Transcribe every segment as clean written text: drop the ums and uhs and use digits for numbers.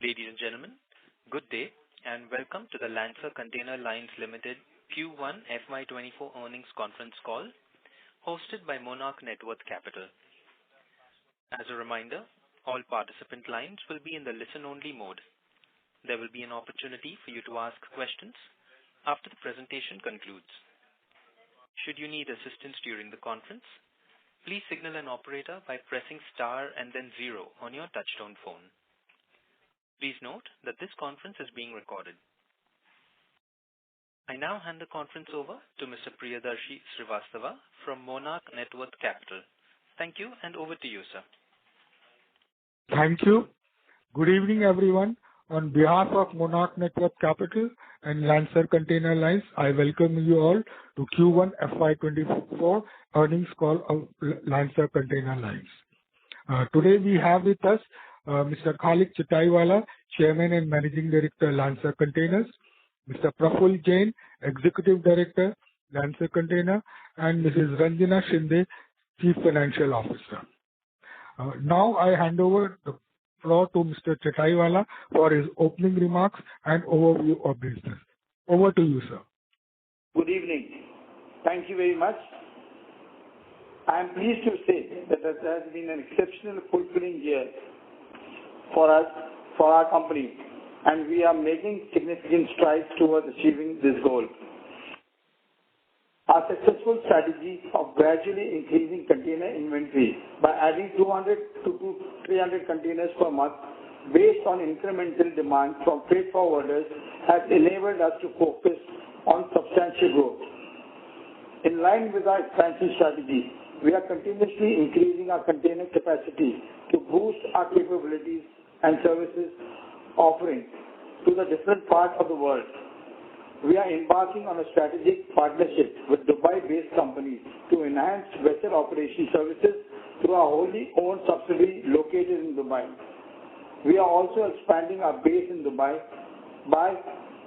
Ladies and gentlemen, good day and welcome to the Lancer Container Lines Limited Q1FY24 earnings conference call hosted by Monarch Networth Capital. As a reminder, all participant lines will be in the listen-only mode. There will be an opportunity for you to ask questions after the presentation concludes. Should you need assistance during the conference, please signal an operator by pressing star and then 0 on your touchtone phone. Please note that this conference is being recorded. I now hand the conference over to Mr. Priyadarshi Srivastava from Monarch Networth Capital. Thank you, and over to you, sir. Thank you. Good evening, everyone. On behalf of Monarch Networth Capital and Lancer Container Lines, I welcome you all to Q1 FY24 earnings call of Lancer Container Lines. Today we have with us Mr. Khalik Chitaiwala, Chairman and Managing Director, Lancer Containers, Mr. Praful Jain, Executive Director, Lancer Container, and Mrs. Ranjana Shinde, Chief Financial Officer. Now I hand over the floor to Mr. Chitaiwala for his opening remarks and overview of business. Over to you, sir. Good evening. Thank you very much. I am pleased to say that it has been an exceptional fulfilling year for us, for our company, and we are making significant strides towards achieving this goal. Our successful strategy of gradually increasing container inventory by adding 200 to 300 containers per month based on incremental demand from freight forwarders has enabled us to focus on substantial growth. In line with our expansion strategy, we are continuously increasing our container capacity to boost our capabilities and services offering to the different parts of the world. We are embarking on a strategic partnership with Dubai-based companies to enhance vessel operation services through our wholly owned subsidiary located in Dubai. We are also expanding our base in Dubai by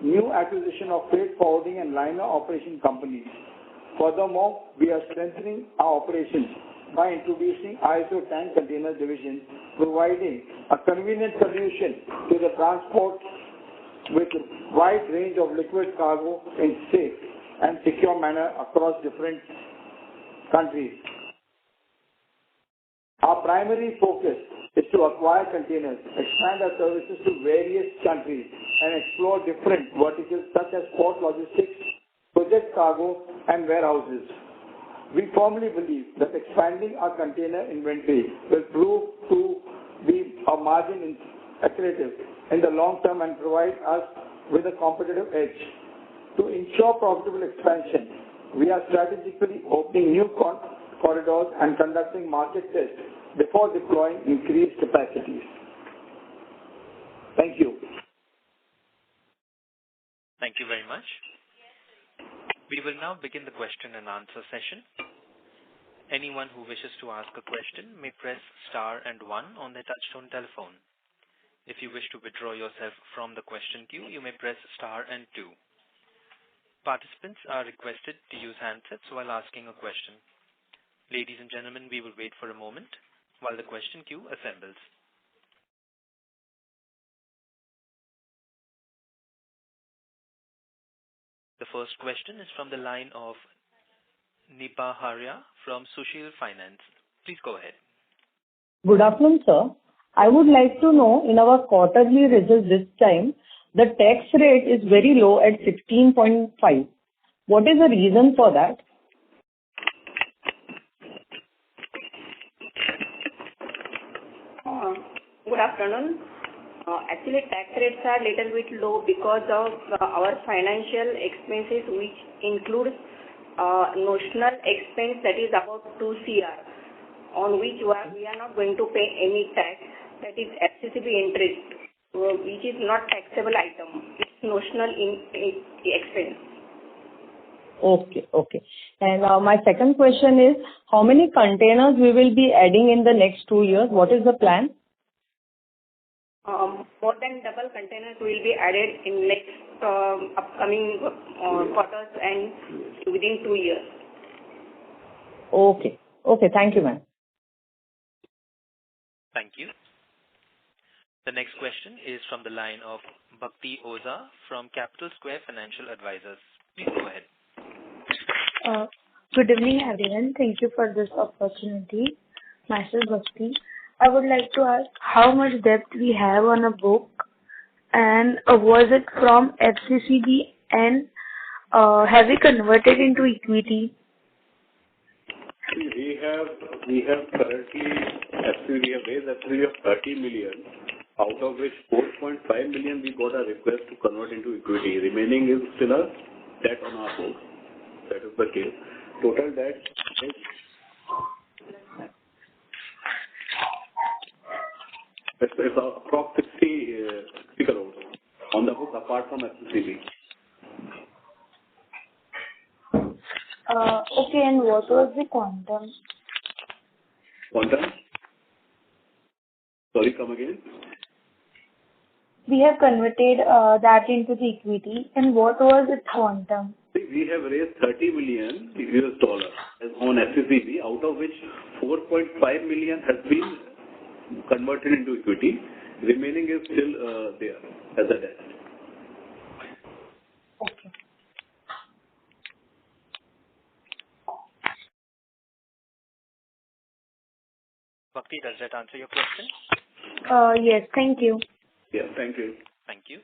new acquisition of freight forwarding and liner operation companies. Furthermore, we are strengthening our operations by introducing ISO tank container division, providing a convenient solution to the transport with a wide range of liquid cargo in safe and secure manner across different countries. Our primary focus is to acquire containers, expand our services to various countries, and explore different verticals such as port logistics, project cargo, and warehouses. We firmly believe that expanding our container inventory will prove to be a margin accretive in the long term and provide us with a competitive edge. To ensure profitable expansion, we are strategically opening new corridors and conducting market tests before deploying increased capacities. Thank you. Thank you very much. We will now begin the question and answer session. Anyone who wishes to ask a question may press star and 1 on their touchtone telephone. If you wish to withdraw yourself from the question queue, you may press star and 2. Participants are requested to use handsets while asking a question. Ladies and gentlemen, we will wait for a moment while the question queue assembles. The first question is from the line of Nipa Haria from Sushil Finance. Please go ahead. Good afternoon, sir. I would like to know, in our quarterly results this time, the tax rate is very low at 16.5. What is the reason for that? Good afternoon. Actually, tax rates are little bit low because of our financial expenses, which include notional expense that is about 2 crore, on which we are not going to pay any tax. That is excessive interest, which is not taxable item. It's notional expense. Okay. And my second question is, how many containers we will be adding in the next 2 years? What is the plan? More than double containers will be added in next upcoming quarters and within 2 years. Okay. Thank you, ma'am. Thank you. The next question is from the line of Bhakti Oza from Capital Square Financial Advisors. Please go ahead. Good evening, everyone. Thank you for this opportunity. Myself Bhakti. I would like to ask how much debt we have on a book, and was it from FCCB, and have we converted into equity? We have currently actually we have raised actually of 30 million, out of which 4.5 million we got a request to convert into equity. Remaining is still a debt on our books. That is the case. Total debt is it's approximately 60 crores on the book apart from FCCB. Okay, and what was the quantum? Quantum? Sorry, come again. We have converted that into the equity, and what was its quantum? We have raised 30 million US dollars on FCCB, out of which 4.5 million has been converted into equity. Remaining is still there as a debt. Okay. Bhakti, does that answer your question? Yes, thank you. Yeah, thank you. Thank you.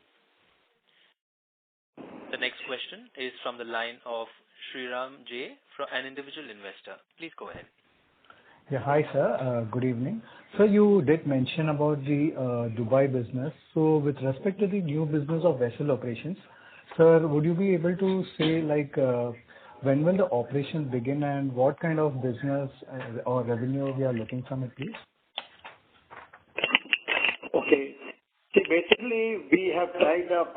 The next question is from the line of Sriram J, from an individual investor. Please go ahead. Yeah, hi sir. Good evening. So you did mention about the Dubai business. So with respect to the new business of vessel operations, sir, would you be able to say when will the operation begin and what kind of business or revenue we are looking from it, please? Okay. See, basically, we have tied up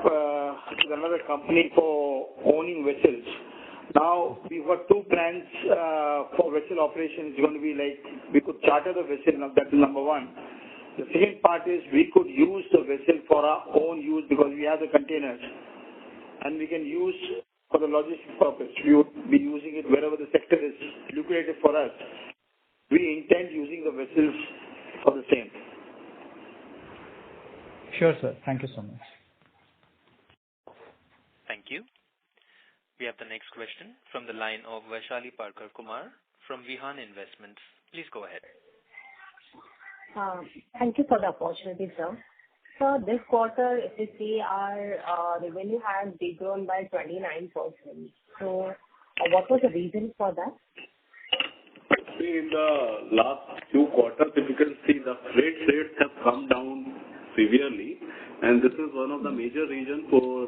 with another company for owning vessels. Now, we've got two plans for vessel operations. It's going to be like we could charter the vessel, that is number one. The second part is we could use the vessel for our own use because we have the containers. And we can use for the logistics purpose. We would be using it wherever the sector is lucrative for us. We intend using the vessels for the same. Sure, sir. Thank you so much. Thank you. We have the next question from the line of Vaishali Parkar Kumar from Vihan Investments. Please go ahead. Thank you for the opportunity, sir. So this quarter, if you see, our revenue has grown by 29%. So what was the reason for that? See, in the last few quarters, if you can see, the freight rates have come down severely, and this is one of the major reasons for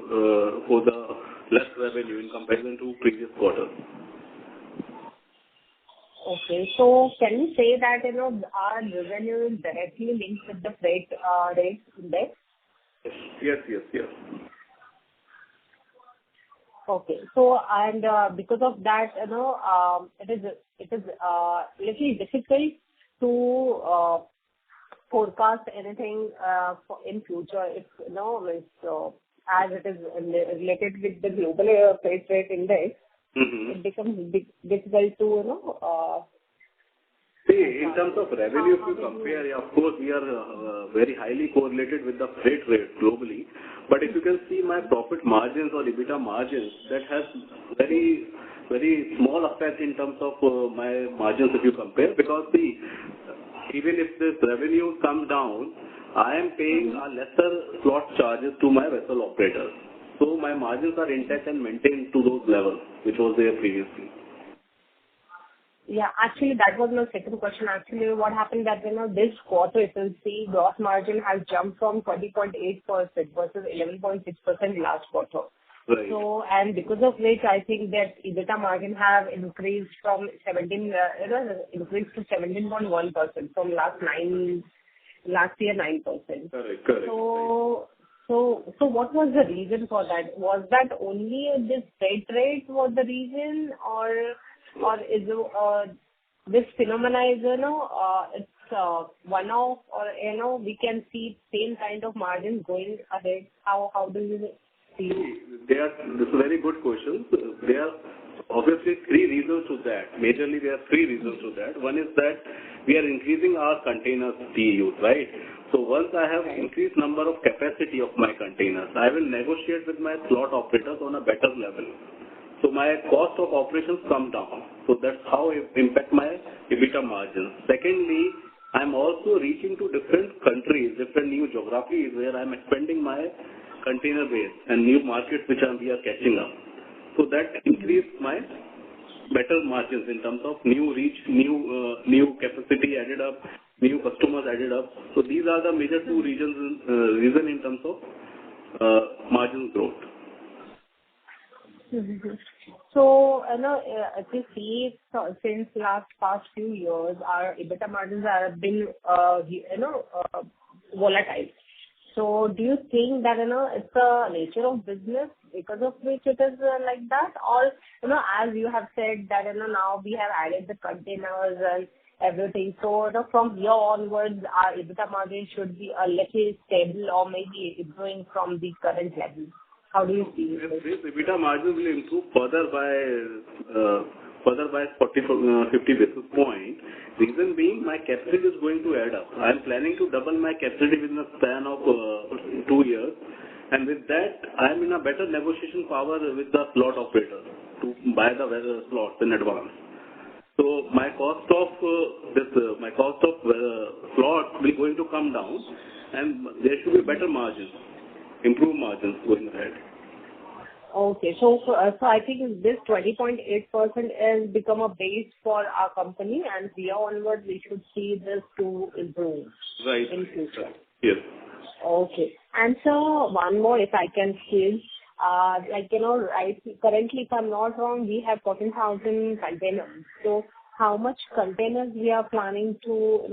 the less revenue in comparison to previous quarters. Okay, so can you say that our revenue is directly linked with the freight rate index? Yes. Okay, so and because of that, it is little difficult to forecast anything in future. If as it is related with the global freight rate index. Mm-hmm. It becomes difficult to, See, in terms of revenue, if you compare, of course, we are very highly correlated with the freight rate globally. But if you can see my profit margins or EBITDA margins, that has very, very small effect in terms of my margins if you compare. Because see, even if this revenue comes down, I am paying a lesser slot charges to my vessel operators. So my margins are intact and maintained to those levels, which was there previously. Yeah, actually that was my second question. Actually, what happened that this quarter, if you see, gross margin has jumped from 20.8% versus 11.6% last quarter. Right. So, and because of which I think that EBITDA margin have increased from 17, increased to 17.1% from last year 9%. Correct. So what was the reason for that? Was that only this freight rate was the reason, or is this phenomena is it's one-off, or we can see same kind of margins going ahead? How do you see? This is a very good question. There are obviously three reasons to that. Majorly, there are three reasons to that. One is that we are increasing our containers TEUs, right? So once I have increased number of capacity of my containers, I will negotiate with my slot operators on a better level. So my cost of operations come down. So that's how it impact my EBITDA margins. Secondly, I'm also reaching to different countries, different new geographies where I'm expanding my container base and new markets which we are catching up. So that increased my better margins in terms of new reach, new capacity added up, new customers added up. So these are the major two reason in terms of margin growth. So, if you see since past few years, our EBITDA margins have been, volatile. So, do you think that, it's the nature of business because of which it is like that? Or, as you have said that, now we have added the containers and everything. So, from here onwards, our EBITDA margin should be a little stable or maybe growing from the current level. How do you see it? This EBITDA margin will improve further by 50 basis points. Reason being, my capacity is going to add up. I am planning to double my capacity within a span of 2 years, and with that, I am in a better negotiation power with the slot operator to buy the slots in advance. So my cost of slots will going to come down, and there should be better margins. Improve margins going ahead. Okay. So I think this 20.8% has become a base for our company, and here onwards we should see this to improve in future. Yes. Okay. And so one more, if I can say, right, currently, if I'm not wrong, we have 14,000 containers. So how much containers we are planning to,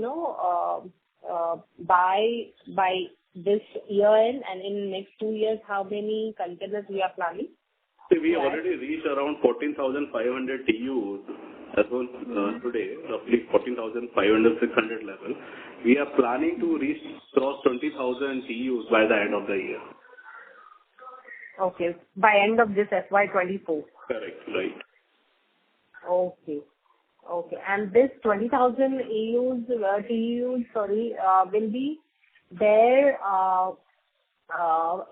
buy by this year end, and in next 2 years, how many containers we are planning? See, we already reached around 14,500 TEUs as well today, roughly 14,500, 600 level. We are planning to cross 20,000 TEUs by the end of the year. Okay, by end of this FY24. Correct, right. Okay. And this 20,000 TEUs, will be there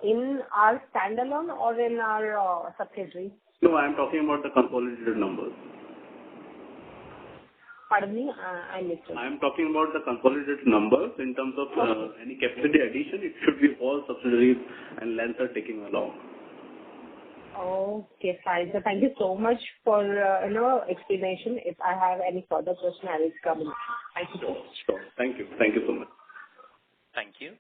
in our standalone or in our subsidiary? No, I am talking about the consolidated numbers. Pardon me, I missed it. I am talking about the consolidated numbers in terms of any capacity addition. It should be all subsidiaries and lengths are taking along. Okay, fine. So thank you so much for explanation. If I have any further question, I will come in. Thank you so much. Sure. Thank you. Thank you so much. Thank you.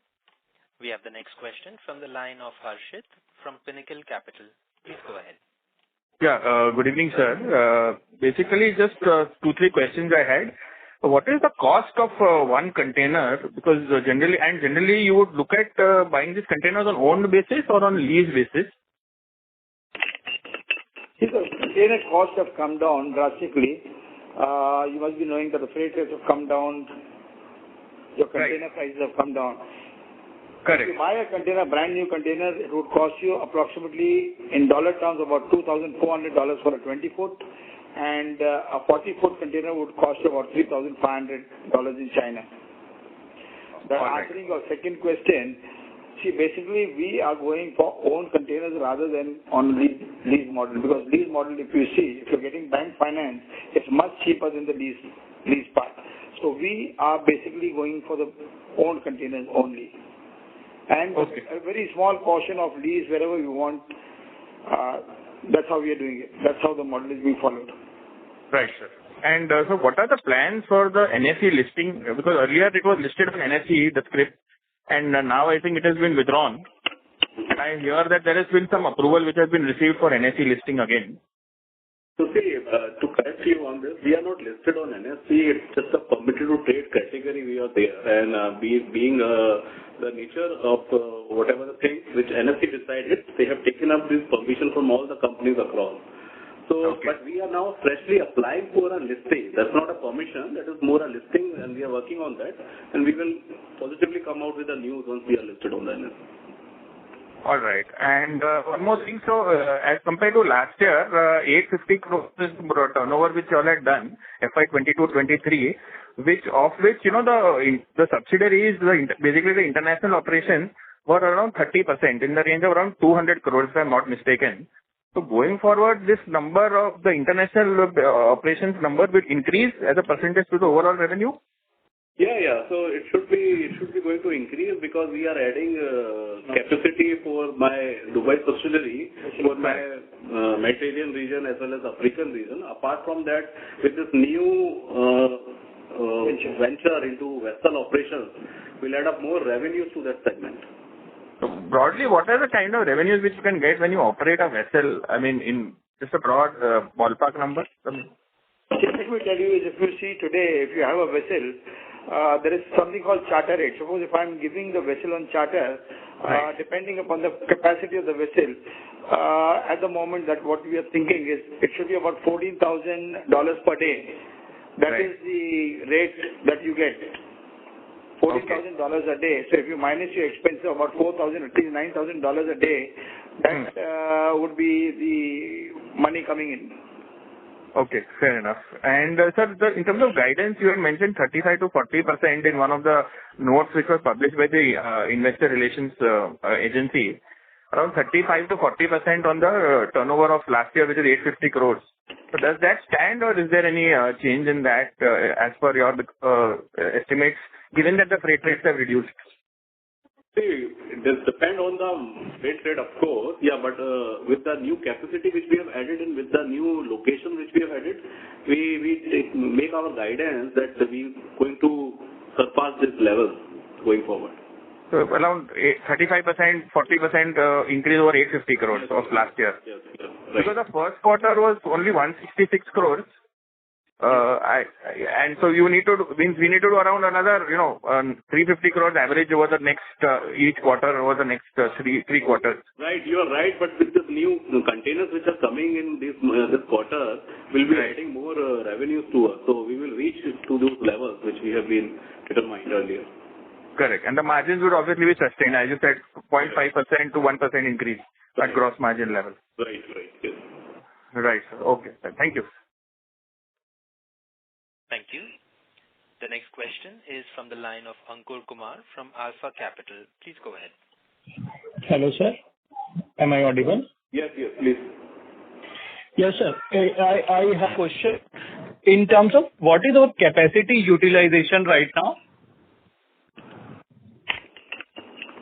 We have the next question from the line of Harshit from Pinnacle Capital. Please go ahead. Yeah, good evening, sir. Basically, just 2-3 questions I had. What is the cost of one container? Because generally you would look at buying these containers on owned basis or on lease basis? See, the container costs have come down drastically. You must be knowing that the freight rates have come down. Your container prices have come down. Correct. If you buy a container, brand new container, it would cost you approximately, in dollar terms, about $2,400 for a 20-foot, and a 40-foot container would cost you about $3,500 in China. Answering your second question, see, basically we are going for own containers rather than on lease model, because lease model, if you see, if you're getting bank finance, it's much cheaper than the lease part. So we are basically going for the own containers only. And a very small portion of lease wherever you want. That's how we are doing it. That's how the model is being followed. Right, sir. And so what are the plans for the NSE listing? Because earlier it was listed on NSE, the script, and now I think it has been withdrawn. And I hear that there has been some approval which has been received for NSE listing again. So see, to correct you on this, we are not listed on NSE. It's just a permitted to trade category we are there. And being the nature of whatever the things which NSE decided, they have taken up this permission from all the companies across. So, but we are now freshly applying for a listing. That's not a permission, that is more a listing, and we are working on that. And we will positively come out with the news once we are listed on the NSE. All right. And one more thing. So as compared to last year, 850 crores is the turnover which you all had done, FY22-23, of which, the subsidiaries, basically the international operations were around 30%, in the range of around 200 crores, if I'm not mistaken. So going forward, this number of the international operations number will increase as a percentage to the overall revenue? Yeah. So it should be going to increase because we are adding capacity for my Dubai subsidiary, for my Mediterranean region as well as African region. Apart from that, with this new venture into vessel operations, we'll add up more revenues to that segment. So broadly, what are the kind of revenues which you can get when you operate a vessel? I mean, in just a broad ballpark number? Let me tell you, if you see today, if you have a vessel, there is something called charter rate. Suppose if I'm giving the vessel on charter, right, depending upon the capacity of the vessel, at the moment that what we are thinking is it should be about $14,000 per day. That right, is the rate that you get. $14,000 a day. So if you minus your expense of about $4,000, at least $9,000 a day, that would be the money coming in. Okay, fair enough. And sir, in terms of guidance, you had mentioned 35 to 40% in one of the notes which was published by the investor relations agency. Around 35 to 40% on the turnover of last year, which is 850 crores. So does that stand, or is there any change in that as per your estimates, given that the freight rates have reduced? See, it does depend on the freight rate, of course. Yeah, but with the new capacity which we have added and with the new location which we have added, we make our guidance that we going to surpass this level going forward. So around 35%, 40% increase over 850 crores of last year. Yes, right. Because the first quarter was only 166 crores. And so we need to do around another, 350 crores average over the next each quarter over the next three quarters. Right, you are right. But with the new containers which are coming in this quarter, we'll be adding more revenues to us. So we will reach to those levels which we have been determined earlier. Correct. And the margins would obviously be sustained, as you said, 0.5% to 1% increase at gross margin level. Right. Yes. Right, sir. Okay, sir. Thank you. Thank you. The next question is from the line of Ankur Kumar from Alpha Capital. Please go ahead. Hello, sir. Am I audible? Yes, please. Yes, sir. I have a question. In terms of what is our capacity utilization right now?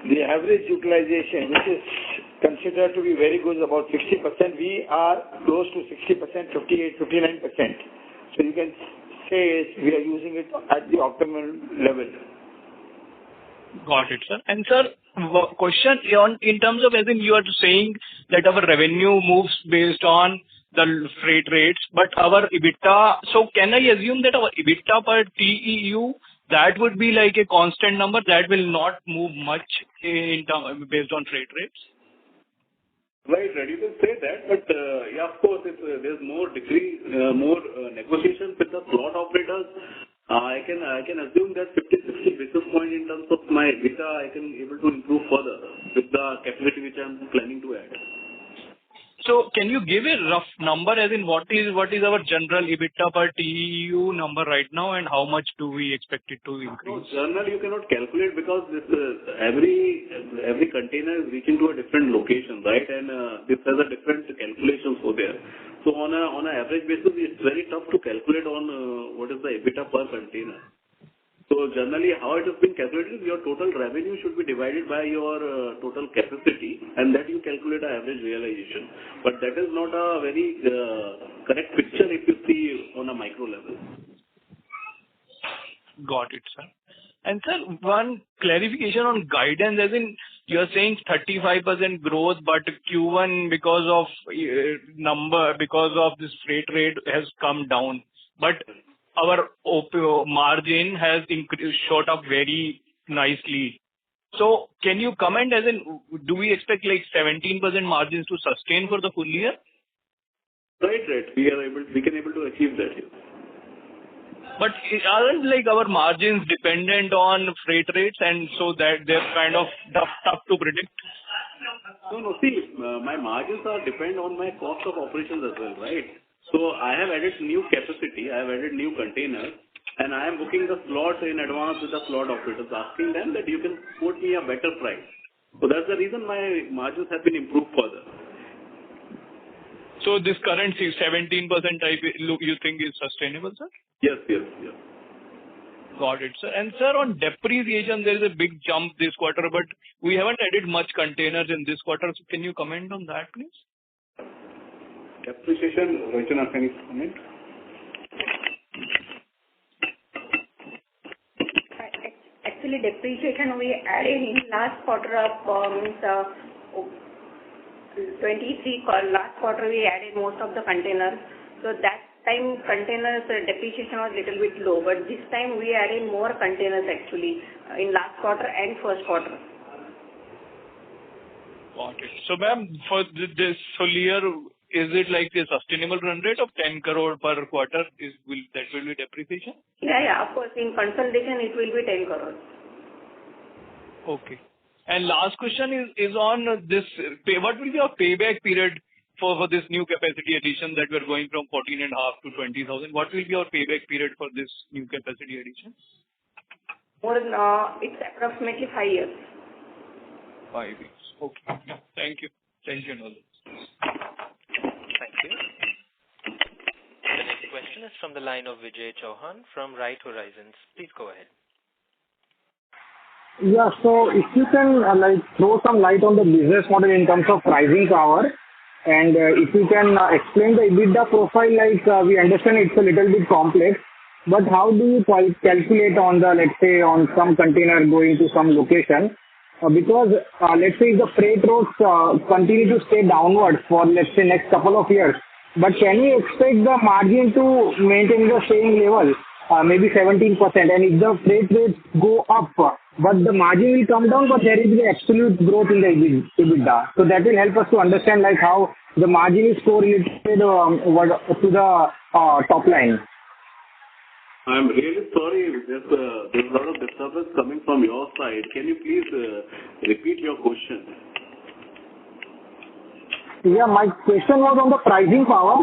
The average utilization, which is considered to be very good, is about 60%. We are close to 60%, 58, 59%. So you can say we are using it at the optimal level. Got it, sir. And sir, question in terms of, as in you are saying that our revenue moves based on the freight rates, but our EBITDA, so can I assume that our EBITDA per TEU, that would be like a constant number that will not move much based on freight rates? Right. You can say that, but yeah, of course, if there's more negotiations with the slot operators, I can assume that 50-60 basis point in terms of my EBITDA, I can able to improve further with the capacity which I'm planning to add. So can you give a rough number, as in what is our general EBITDA per TEU number right now, and how much do we expect it to increase? No, generally you cannot calculate because this every container is reaching to a different location, right? And this has a different calculations over there. So on an average basis, it's very tough to calculate on what is the EBITDA per container. So generally, how it has been calculated is your total revenue should be divided by your total capacity, and that you calculate an average realization. But that is not a very correct picture if you see on a micro level. Got it, sir. And sir, one clarification on guidance, as in you are saying 35% growth, but Q1 because of this freight rate has come down, but our margin has shot up very nicely. So can you comment, as in, do we expect like 17% margins to sustain for the full year? Right. We can able to achieve that. Yes. But aren't like our margins dependent on freight rates, and so that they're kind of tough to predict? No. See, my margins are depend on my cost of operations as well, right? So I have added new capacity, I have added new containers, and I am booking the slots in advance with the slot operators, asking them that you can quote me a better price. So that's the reason my margins have been improved further. So this current 17% type, you think is sustainable, sir? Yes. Got it, sir. And sir, on depreciation, there is a big jump this quarter, but we haven't added much containers in this quarter. So can you comment on that, please? Depreciation, Rohit, can you comment? Actually, depreciation we added in last quarter of 23 last quarter we added most of the containers. So that time containers depreciation was little bit low, but this time we added more containers actually in last quarter and first quarter. Got it. So ma'am, for this whole year, is it like a sustainable run rate of 10 crore per quarter? That will be depreciation? Yeah, of course. In consolidation, it will be 10 crores. Okay. And last question is on this. What will be our payback period for this new capacity addition that we're going from 14.5 to 20,000? What will be our payback period for this new capacity addition? More than it's approximately 5 years. 5 years. Okay. Yeah. Thank you. Thank you, Noel. Thank you. The next question is from the line of Vijay Chauhan from Right Horizons. Please go ahead. Yeah. So if you can throw some light on the business model in terms of pricing power, and if you can explain the EBITDA profile, we understand it's a little bit complex, but how do you calculate on the, let's say, on some container going to some location? Because let's say the freight routes continue to stay downward for, let's say, next couple of years, but can we expect the margin to maintain the same level, maybe 17%, and if the freight rates go up, but the margin will come down, but there is the absolute growth in the EBITDA. So that will help us to understand how the margin is correlated to the top line. I'm really sorry. There's a lot of disturbance coming from your side. Can you please repeat your question? Yeah, my question was on the pricing power.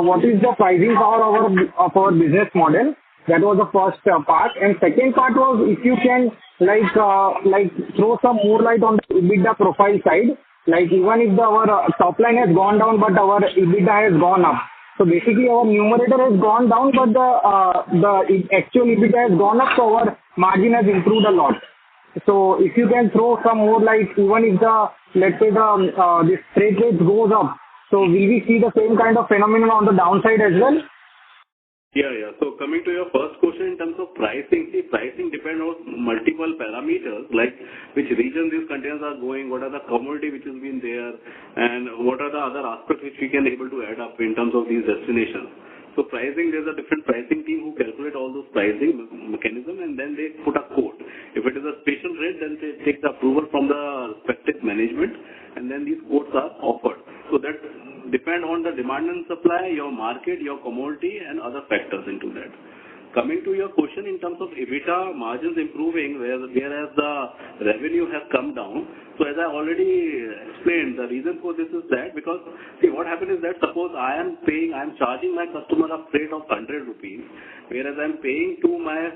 What is the pricing power of our business model? That was the first part. And second part was if you can throw some more light on the EBITDA profile side. Even if our top line has gone down, but our EBITDA has gone up. So basically our numerator has gone down, but the actual EBITDA has gone up, so our margin has improved a lot. So if you can throw some more light, even if let's say this freight rate goes up, so will we see the same kind of phenomenon on the downside as well? Yeah. So coming to your first question in terms of pricing, pricing depends on multiple parameters, like which region these containers are going, what are the commodity which has been there, and what are the other aspects which we can able to add up in terms of these destinations. So pricing, there's a different pricing team who calculate all those pricing mechanism, and then they put a quote. If it is a special rate, then they take the approval from the respective management, and then these quotes are offered. So that depend on the demand and supply, your market, your commodity, and other factors into that. Coming to your question in terms of EBITDA margins improving, whereas the revenue has come down. So as I already explained, the reason for this is that because, see, what happened is that suppose I am charging my customer a freight of 100 rupees, whereas I am paying to my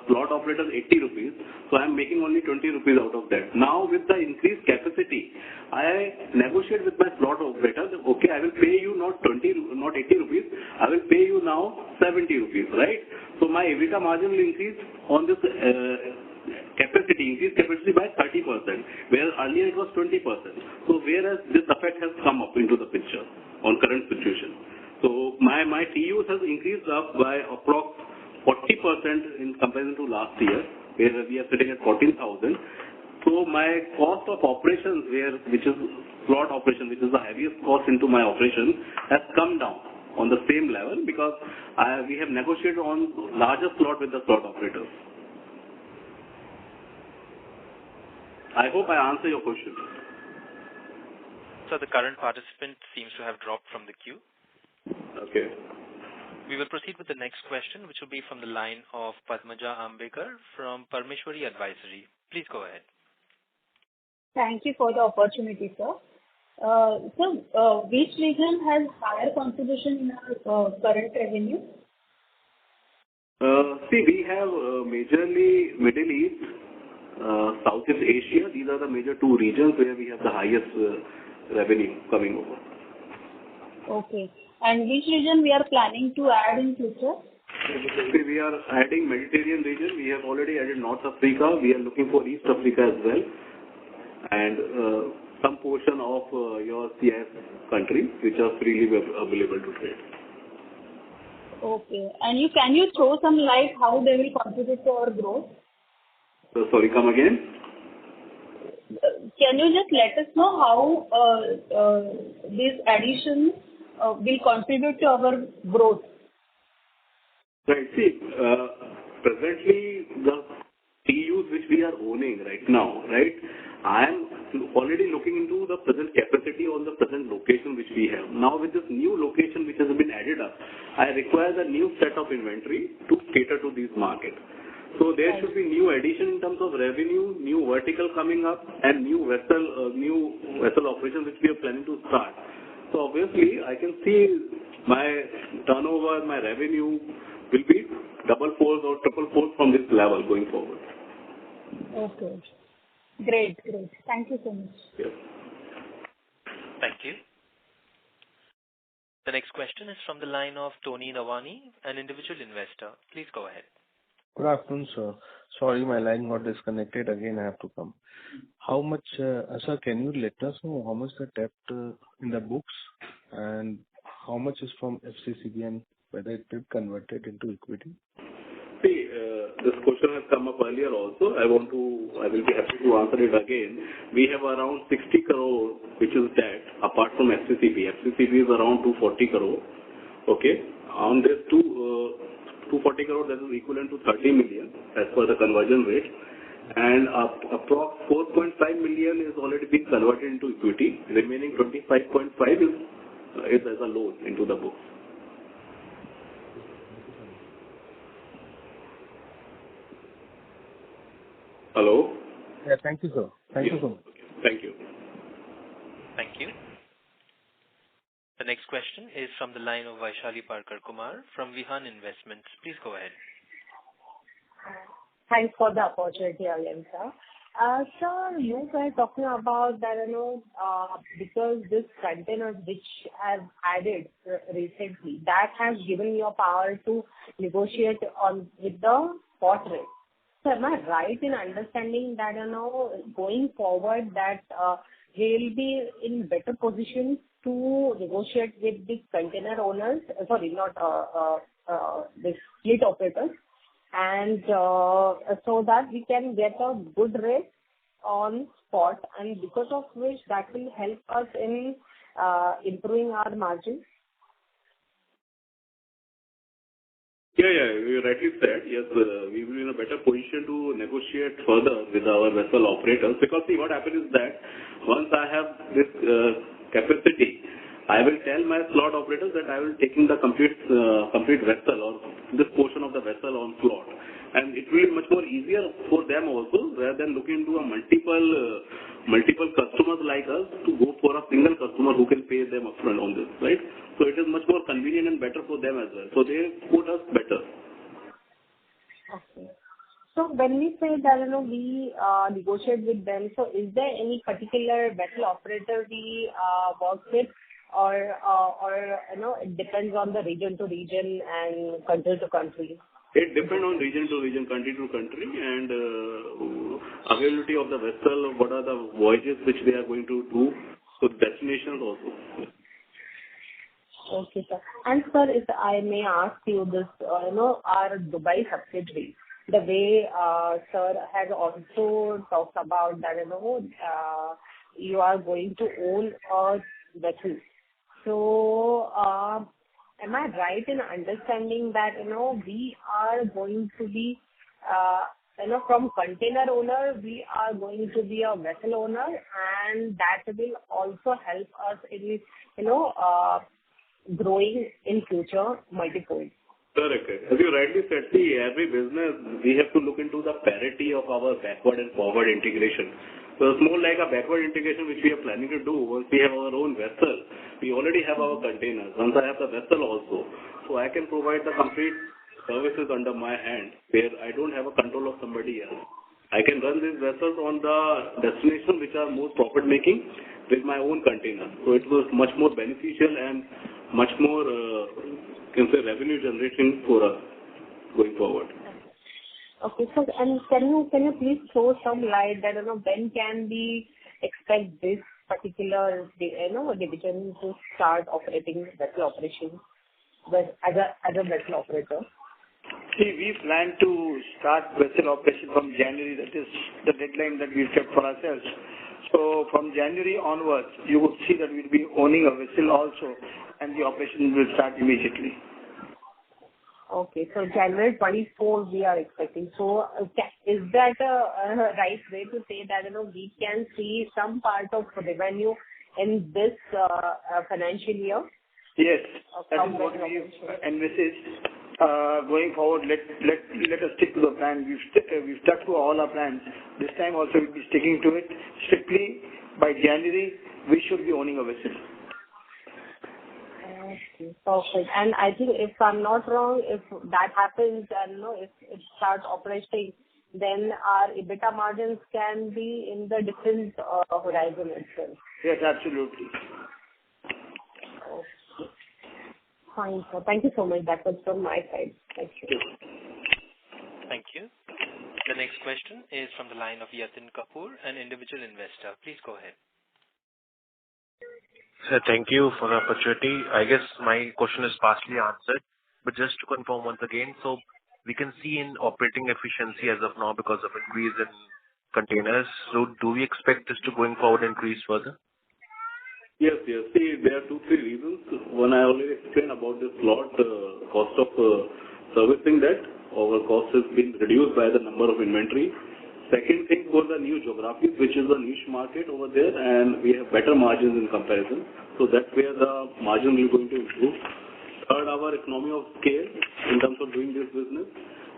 slot operators 80 rupees, so I am making only 20 rupees out of that. Now with the increased capacity, I negotiate with my slot operators, okay, I will pay you not 80 rupees, I will pay you now 70 rupees, right? So my EBITDA margin will increase on this increased capacity by 30%, whereas earlier it was 20%. So whereas this effect has come up into the picture on current situation. So my TUs has increased up by approx 40% in comparison to last year, where we are sitting at 14,000. So my cost of operations, which is slot operation, which is the heaviest cost into my operation, has come down on the same level because we have negotiated on larger slot with the slot operators. I hope I answer your question. So the current participant seems to have dropped from the queue. Okay. We will proceed with the next question, which will be from the line of Padmaja Ambekar from Parmeshwari Advisory. Please go ahead. Thank you for the opportunity, sir. Which region has higher contribution in our current revenue? See, we have majorly Middle East, Southeast Asia. These are the major two regions where we have the highest revenue coming over. Okay. And which region we are planning to add in future? See, we are adding Mediterranean region. We have already added North Africa. We are looking for East Africa as well. And some portion of your CIS countries which are freely available to trade. Okay. And can you throw some light how they will contribute to our growth? Sorry, come again? Can you just let us know how these additions will contribute to our growth? Right. See, presently the TUs which we are owning right now, right? I am already looking into the present capacity on the present location which we have. Now with this new location which has been added up, I require a new set of inventory to cater to these markets. So there should be new addition in terms of revenue, new vertical coming up, and new vessel operations which we are planning to start. So obviously, I can see my turnover, my revenue will be double-fold or triple-fold from this level going forward. Okay. Great. Thank you so much. Yes. Thank you. The next question is from the line of Tony Nawani, an individual investor. Please go ahead. Good afternoon, sir. Sorry, my line got disconnected. Again, I have to come. How much, sir, can you let us know how much the debt in the books and how much is from FCCB and whether it is converted into equity? See, this question has come up earlier also. I will be happy to answer it again. We have around 60 crore which is debt apart from FCCB. FCCB is around 240 crore. Okay. On this 240 crore, that is equivalent to 30 million as per the conversion rate. And approx 4.5 million is already been converted into equity. Remaining 25.5 is as a loan into the books. Hello? Yeah, thank you, sir. Thank you so much. Thank you. Thank you. The next question is from the line of Vaishali Parkar Kumar from Vihan Investments. Please go ahead. Thanks for the opportunity again, sir. Sir, you were talking about that, because this containers which have added recently, that has given you power to negotiate with the spot rate. So am I right in understanding that, going forward that we'll be in better position to negotiate with the container owners, the fleet operators, and so that we can get a good rate on spot, and because of which that will help us in improving our margins? Yeah, you rightly said. Yes, we will be in a better position to negotiate further with our vessel operators, because see, what happens is that once I have this capacity, I will tell my slot operators that I will taking the complete vessel or this portion of the vessel on slot, and it will be much more easier for them also, rather than looking into a multiple customers like us to go for a single customer who can pay them upfront on this, right? So it is much more convenient and better for them as well. So they quote us better. Okay. So when we say that, we negotiate with them, so is there any particular vessel operator we work with, or it depends on the region to region and country to country? It depends on region to region, country to country, and availability of the vessel, what are the voyages which they are going to do, so destinations also. Okay, sir. And sir, if I may ask you this, our Dubai subsidiary, the way sir has also talked about that, you are going to own a vessel. So, am I right in understanding that, we are going to be, from container owner, we are going to be a vessel owner, and that will also help us in, growing in future multiple. Correct. As you rightly said, see, every business, we have to look into the parity of our backward and forward integration. So it's more like a backward integration which we are planning to do once we have our own vessel. We already have our containers. Once I have the vessel also, so I can provide the complete services under my hand where I don't have a control of somebody else. I can run these vessels on the destination which are more profit making with my own containers. So it was much more beneficial and much more revenue generating for us going forward. Okay, so and can you please throw some light that when can we expect this particular division to start operating vessel operations as a vessel operator? See, we plan to start vessel operation from January. That is the deadline that we've kept for ourselves. So from January onwards, you would see that we'll be owning a vessel also, and the operation will start immediately. Okay, so January 24 we are expecting. So is that a right way to say that we can see some part of revenue in this financial year? Yes, that is what we envisaged. Going forward, let us stick to the plan. We've stuck to all our plans. This time also we'll be sticking to it strictly. By January, we should be owning a vessel. Okay, perfect. And I think if I'm not wrong, if that happens and if it starts operating, then our EBITDA margins can be in the different horizon itself. Yes, absolutely. Okay. Fine, sir. Thank you so much. That was from my side. Thank you. Thank you. The next question is from the line of Yatin Kapoor, an individual investor. Please go ahead. Sir, thank you for the opportunity. I guess my question is partially answered, but just to confirm once again, so we can see in operating efficiency as of now because of increase in containers. So do we expect this to going forward increase further? Yes. See, there are 2-3 reasons. One, I already explained about this lot, cost of servicing that. Our cost has been reduced by the number of inventory. Second thing was the new geographies, which is a niche market over there, and we have better margins in comparison. So that's where the margin is going to improve. Third, our economy of scale in terms of doing this business.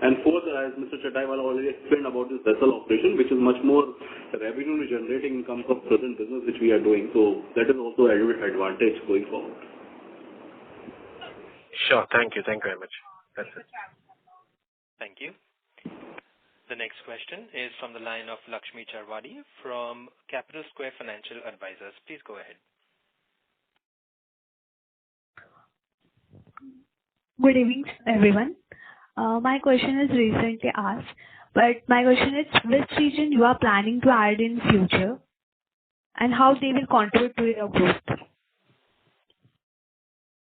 And fourth, as Mr. Chataiwala already explained about this vessel operation, which is much more revenue generating income from present business which we are doing. So that is also an advantage going forward. Sure. Thank you. Thank you very much. That's it. Thank you. The next question is from the line of Lakshmi Charwadi from Capital Square Financial Advisors. Please go ahead. Good evening, everyone. My question is recently asked, but my question is which region you are planning to add in future and how they will contribute to your growth?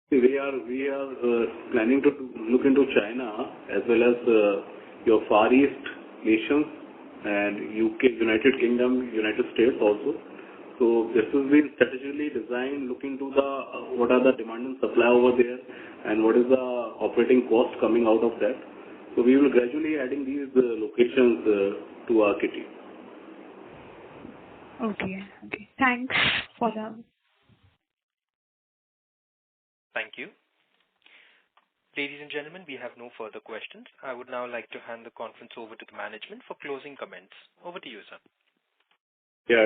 We are planning to look into China as well as your Far East nations and UK, United Kingdom, United States also. So this has been strategically designed, looking to what are the demand and supply over there and what is the operating cost coming out of that. So we will gradually adding these locations to our kitty. Okay. Thanks for the... Thank you. Ladies and gentlemen, we have no further questions. I would now like to hand the conference over to the management for closing comments. Over to you, sir. Yeah,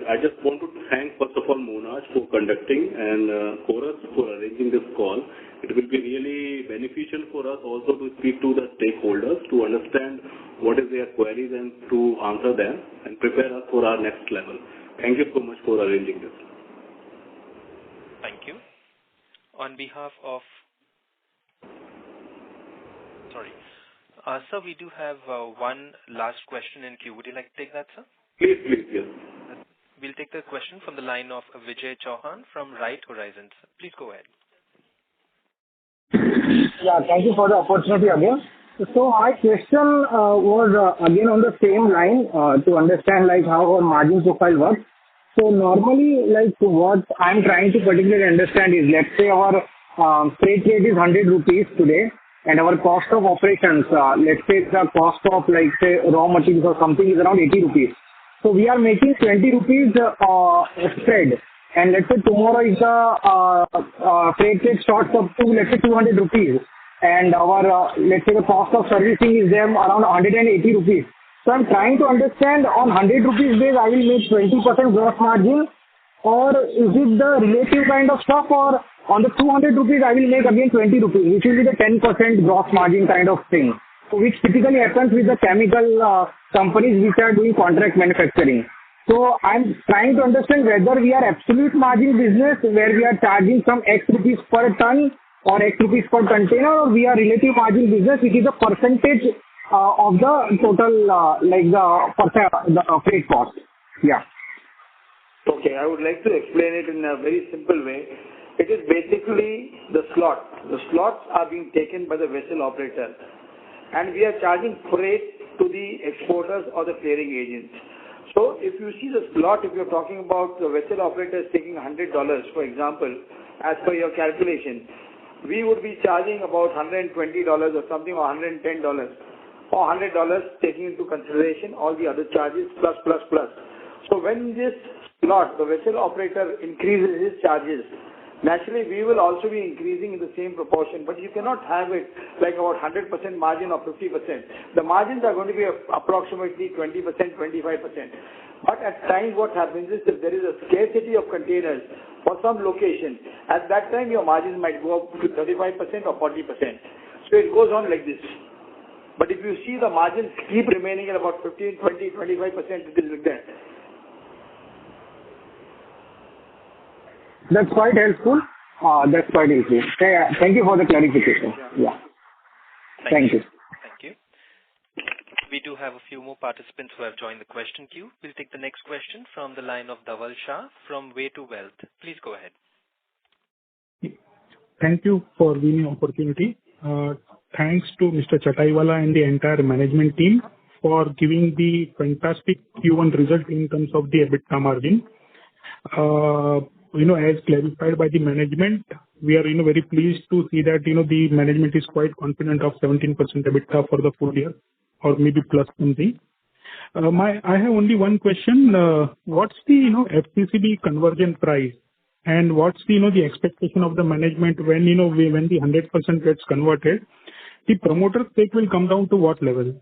I just want to thank first of all Monaj for conducting and Chorus for arranging this call. It will be really beneficial for us also to speak to the stakeholders to understand what is their queries and to answer them and prepare us for our next level. Thank you so much for arranging this. Thank you. On behalf of sir, we do have one last question in queue. Would you like to take that, sir? Please, yes. We'll take the question from the line of Vijay Chauhan from Right Horizons. Please go ahead. Yeah, thank you for the opportunity again. So my question was again on the same line to understand how our margin profile works. So normally, what I'm trying to particularly understand is, let's say our freight rate is 100 rupees today, and our cost of operations, let's say the cost of raw materials or something is around 80 rupees. So we are making 20 rupees spread. And let's say tomorrow if the freight rate shorts up to, let's say 200 rupees. And our, let's say the cost of servicing is there around 180 rupees. So I'm trying to understand on 100 rupees base I will make 20% gross margin, or is it the relative kind of stuff, or on the 200 rupees I will make again 20 rupees, which will be the 10% gross margin kind of thing. So which typically happens with the chemical companies which are doing contract manufacturing. So I'm trying to understand whether we are absolute margin business where we are charging some X rupees per ton or X rupees per container, or we are relative margin business which is a percentage of the total the freight cost. Yeah. Okay, I would like to explain it in a very simple way. It is basically the slot. The slots are being taken by the vessel operator, and we are charging freight to the exporters or the clearing agents. So if you see the slot, if you're talking about the vessel operator taking $100, for example, as per your calculation, we would be charging about $120 or something, or $110, or $100 taking into consideration all the other charges plus. So when this slot, the vessel operator increases his charges, naturally we will also be increasing in the same proportion, but you cannot have it like about 100% margin or 50%. The margins are going to be approximately 20%, 25%. But at times what happens is if there is a scarcity of containers for some location, at that time your margins might go up to 35% or 40%. So it goes on like this. But if you see the margins keep remaining at about 15, 20, 25%, it is like that. That's quite helpful. That's quite helpful. Thank you for the clarification. Yeah. Thank you. Thank you. We do have a few more participants who have joined the question queue. We'll take the next question from the line of Dhaval Shah from Way to Wealth. Please go ahead. Thank you for giving me opportunity. Thanks to Mr. Chataiwala and the entire management team for giving the fantastic Q1 result in terms of the EBITDA margin. As clarified by the management, we are, very pleased to see that, the management is quite confident of 17% EBITDA for the full year or maybe plus something. I have only one question. What's the, FCCB conversion price? And what's the expectation of the management when, when the 100% gets converted, the promoter stake will come down to what level?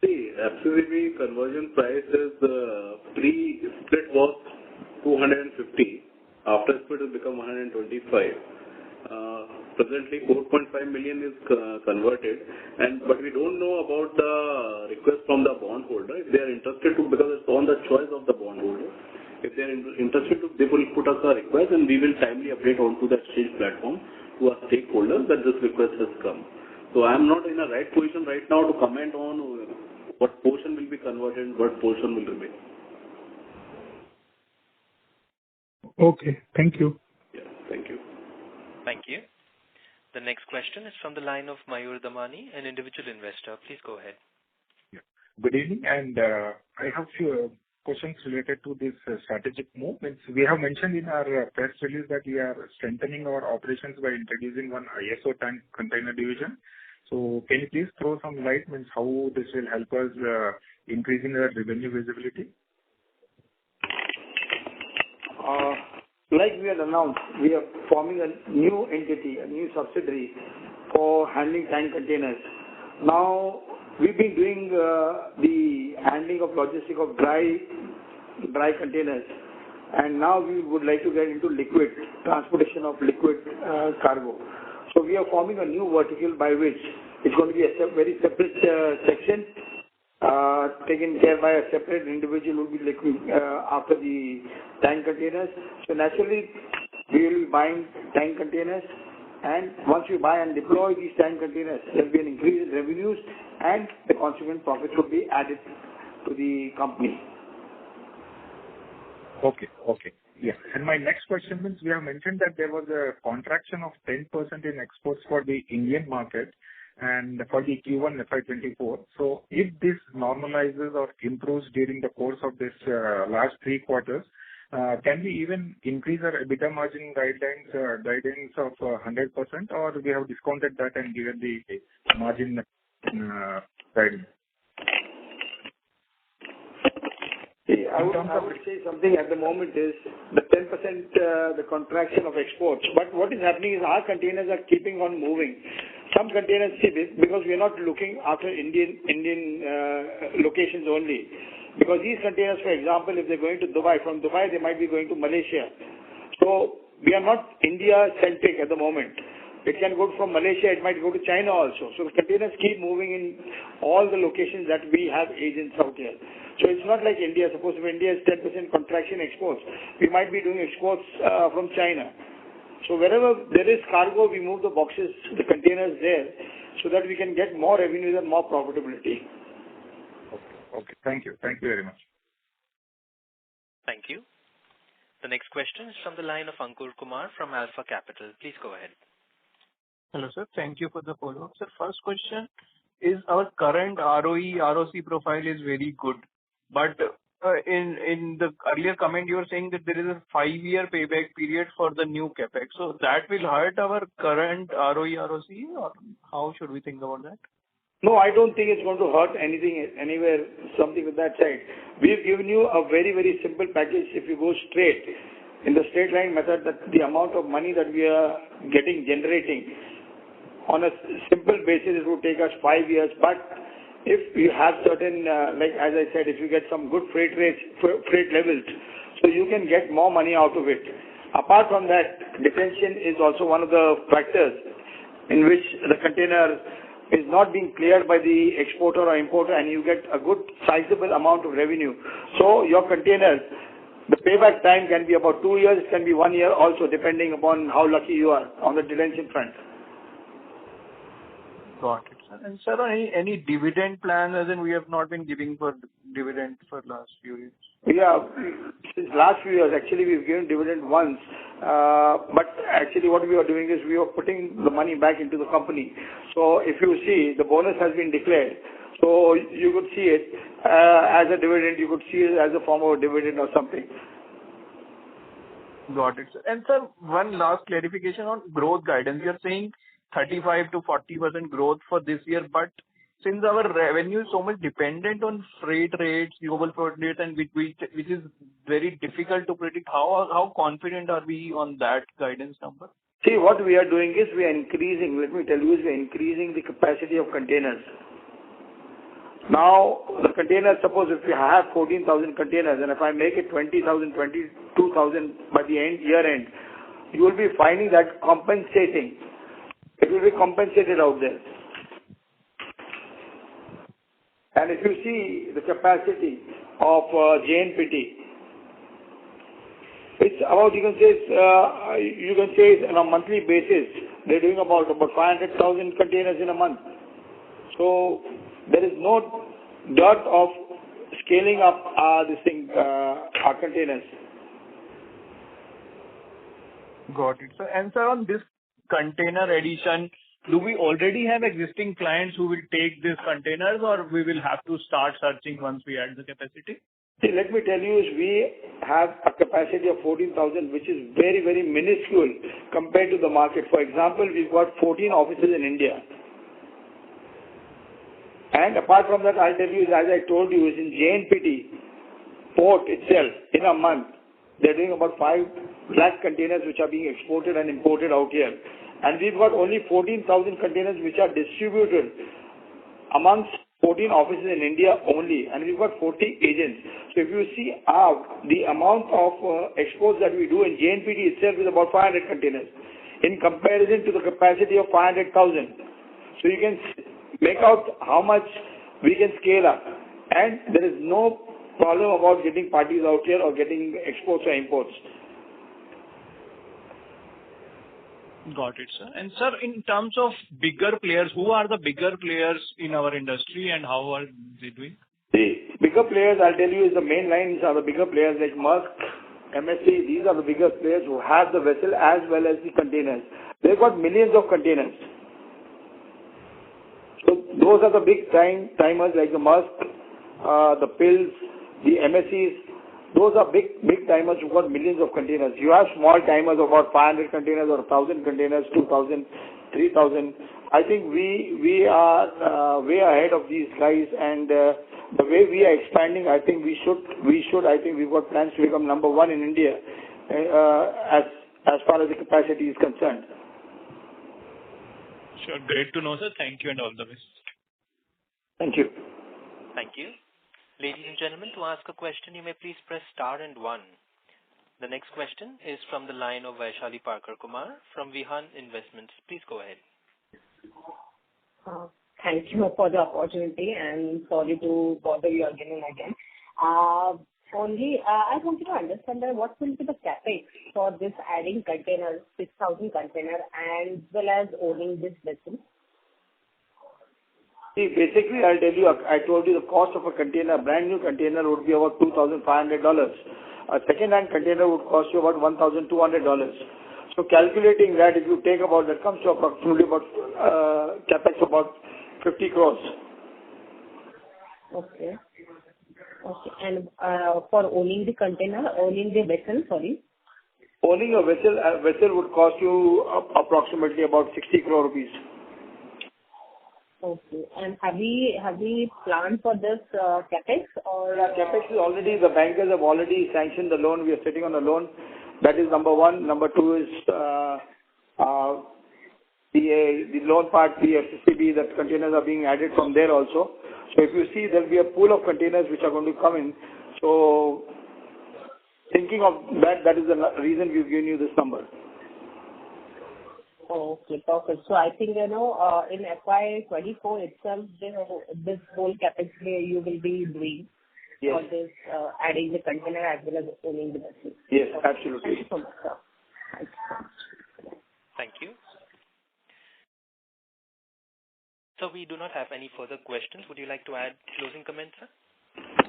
See, FCCB conversion price is pre-split was 250. After split it become 125. Presently 4.5 million is converted, but we don't know about the request from the bondholder. If they are interested to, because it's on the choice of the bondholder. If they are interested to, they will put us a request and we will timely update onto the exchange platform to our stakeholders that this request has come. So I am not in a right position right now to comment on what portion will be converted, what portion will remain. Okay, thank you. Yeah, thank you. Thank you. The next question is from the line of Mayur Damani, an individual investor. Please go ahead. Yeah. Good evening, and I have few questions related to this strategic move. We have mentioned in our press release that we are strengthening our operations by introducing one ISO tank container division. So can you please throw some light on how this will help us increasing our revenue visibility? Like we had announced, we are forming a new entity, a new subsidiary for handling tank containers. Now, we've been doing the handling of logistics of dry containers, and now we would like to get into liquid, transportation of liquid cargo. So we are forming a new vertical by which it's going to be a very separate section taken care by a separate individual who will be looking after the tank containers. So naturally, we will be buying tank containers, and once we buy and deploy these tank containers, there will be an increase in revenues and the consequent profits will be added to the company. Okay. Yeah. And my next question is, we have mentioned that there was a contraction of 10% in exports for the Indian market and for the Q1FY24. So if this normalizes or improves during the course of this last 3 quarters, can we even increase our EBITDA margin guidance of 100%, or we have discounted that and given the margin guidance? I would say something at the moment is the 10% the contraction of exports. But what is happening is our containers are keeping on moving. Some containers, see, because we are not looking after Indian locations only. Because these containers, for example, if they're going to Dubai, from Dubai they might be going to Malaysia. So we are not India-centric at the moment. It can go from Malaysia, it might go to China also. So the containers keep moving in all the locations that we have agents out here. So it's not like India. Suppose if India is 10% contraction exports, we might be doing exports from China. So wherever there is cargo, we move the boxes, the containers there, so that we can get more revenues and more profitability. Okay. Thank you. Thank you very much. Thank you. The next question is from the line of Ankur Kumar from Alpha Capital. Please go ahead. Hello, sir. Thank you for the follow-up. Sir, first question is our current ROE, ROC profile is very good. But in the earlier comment, you were saying that there is a 5-year payback period for the new capex. So that will hurt our current ROE, ROC, or how should we think about that? No, I don't think it's going to hurt anything, anywhere, something with that side. We've given you a very, very simple package. If you go straight, in the straight line method, that the amount of money that we are generating, on a simple basis, it would take us 5 years. But if you have certain, like as I said, if you get some good freight rates, freight levels, so you can get more money out of it. Apart from that, detention is also one of the factors in which the container is not being cleared by the exporter or importer, and you get a good sizable amount of revenue. So your containers, the payback time can be about 2 years, it can be 1 year also, depending upon how lucky you are on the detention front. Got it, sir. And sir, any dividend plan, as in we have not been giving for dividend for last few years? Yeah, since last few years, actually we've given dividend once. But actually what we are doing is we are putting the money back into the company. So if you see, the bonus has been declared. So you could see it as a dividend, you could see it as a form of a dividend or something. Got it, sir. And sir, one last clarification on growth guidance. You're saying 35 to 40% growth for this year, but since our revenue is so much dependent on freight rates, global freight rates, and which is very difficult to predict, how confident are we on that guidance number? See, what we are doing is we are increasing, let me tell you, we are increasing the capacity of containers. Now, the containers, suppose if we have 14,000 containers, and if I make it 20,000, 22,000 by the year end, you will be finding that compensating. It will be compensated out there. And if you see the capacity of JNPT, it's about, you can say it's on a monthly basis, they're doing about 500,000 containers in a month. So there is no dearth of scaling up our containers. Got it, sir. And sir, on this container addition, do we already have existing clients who will take these containers, or we will have to start searching once we add the capacity? See, let me tell you, we have a capacity of 14,000, which is very, very minuscule compared to the market. For example, we've got 14 offices in India. And apart from that, I'll tell you, as I told you, is in JNPT port itself, in a month, they're doing about 5 lakh containers which are being exported and imported out here. And we've got only 14,000 containers which are distributed amongst 14 offices in India only, and we've got 40 agents. So if you see the amount of exports that we do in JNPT itself is about 500 containers in comparison to the capacity of 500,000. So you can make out how much we can scale up, and there is no problem about getting parties out here or getting exports or imports. Got it, sir. And sir, in terms of bigger players, who are the bigger players in our industry and how are they doing? The bigger players, I'll tell you, is the main lines are the bigger players like Maersk, MSC. These are the bigger players who have the vessel as well as the containers. They've got millions of containers. So those are the big timers like the Maersk, the Pills, the MSCs. Those are big timers who've got millions of containers. You have small timers of about 500 containers or 1,000 containers, 2,000, 3,000. I think we are way ahead of these guys, and the way we are expanding, I think we should. I think we've got plans to become number one in India as far as the capacity is concerned. Sure. Great to know, sir. Thank you and all the best. Thank you. Thank you. Ladies and gentlemen, to ask a question, you may please press star and one. The next question is from the line of Vaishali Parker Kumar from Vihan Investments. Please go ahead. Thank you for the opportunity and sorry to bother you again and again. I wanted to understand that what will be the CapEx for this adding containers, 6,000 container, as well as owning this vessel? See, basically, I'll tell you, I told you the cost of a container, a brand new container would be about $2,500. A second-hand container would cost you about $1,200. So calculating that, if you take about, that comes to approximately about CapEx about 50 crores. Okay. And for owning the container, owning the vessel, sorry? Owning a vessel would cost you approximately about 60 crore rupees. Okay. And have we planned for this CapEx or? CapEx is already, the bankers have already sanctioned the loan. We are sitting on the loan. That is number one. Number two is the loan part, the FCCB, that containers are being added from there also. So if you see, there will be a pool of containers which are going to come in. So thinking of that is the reason we've given you this number. Okay, perfect. So I think, in FY24 itself, this whole CapEx you will be doing for this, adding the container as well as owning the vessel. Yes, absolutely. Thank you so much, sir. Thank you. Thank you. So we do not have any further questions. Would you like to add closing comments, sir?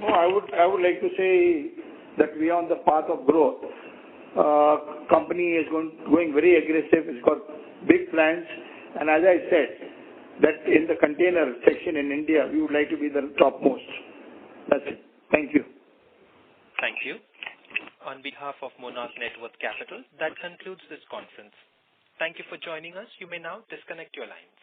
No, I would like to say that we are on the path of growth. Company is going very aggressive. It's got big plans, and as I said, that in the container section in India, we would like to be the topmost. That's it. Thank you. Thank you. On behalf of Monarch Networth Capital, that concludes this conference. Thank you for joining us. You may now disconnect your lines.